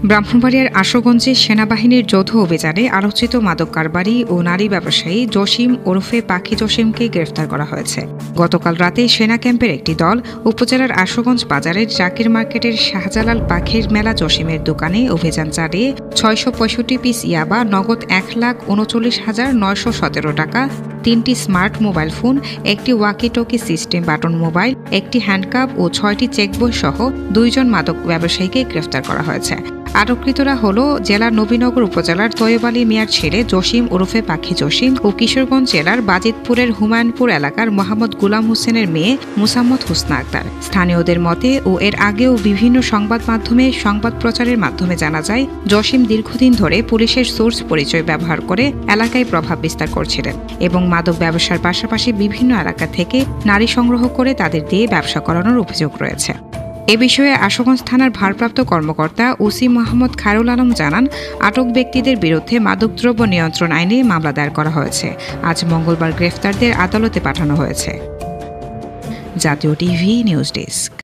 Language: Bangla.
ব্রাহ্মণবাড়িয়ার আশুগঞ্জে সেনাবাহিনীর যৌথ অভিযানে আলোচিত মাদক কারবারি ও নারী ব্যবসায়ী জসিম ওরফে পাখি জসিমকে গ্রেফতার করা হয়েছে। গতকাল রাতে সেনা ক্যাম্পের একটি দল উপজেলার আশুগঞ্জ বাজারের জাকির মার্কেটের শাহজালাল পাখির মেলা জসিমের দোকানে অভিযান চালিয়ে ৬৬৫ পিস ইয়াবা, নগদ ১,৩৯,৯১৭ টাকা, ৩টি স্মার্ট মোবাইল ফোন, একটি ওয়াকি-টকি সিস্টেম বাটন মোবাইল, একটি হ্যান্ডকাপ ও ৬টি চেকবই সহ ২ জন মাদক ব্যবসায়ীকে গ্রেফতার করা হয়েছে। আটককৃতরা হল জেলার নবীনগর উপজেলার তৈয়ব আলী মিয়ার ছেলে জসিম ওরফে পাখি জসিম ও কিশোরগঞ্জ জেলার বাজিতপুরের হুমায়ুনপুর এলাকার মোহাম্মদ গুলাম হোসেনের মেয়ে মুসাম্মদ হুসনা আক্তার। স্থানীয়দের মতে ও এর আগেও বিভিন্ন সংবাদ মাধ্যমে সংবাদ প্রচারের মাধ্যমে জানা যায়, জসিম দীর্ঘদিন ধরে পুলিশের সোর্স পরিচয় ব্যবহার করে এলাকায় প্রভাব বিস্তার করছিলেন এবং মাদক ব্যবসার পাশাপাশি বিভিন্ন এলাকা থেকে নারী সংগ্রহ করে তাদের দিয়ে ব্যবসা করানোর অভিযোগ রয়েছে। এ বিষয়ে আশুগঞ্জ থানার ভারপ্রাপ্ত কর্মকর্তা ওসি মোহাম্মদ খায়রুল আলম জানান, আটক ব্যক্তিদের বিরুদ্ধে মাদকদ্রব্য নিয়ন্ত্রণ আইনে মামলা দায়ের করা হয়েছে। আজ মঙ্গলবার গ্রেফতারদের আদালতে পাঠানো হয়েছে। জাতীয় টিভি নিউজ ডেস্ক।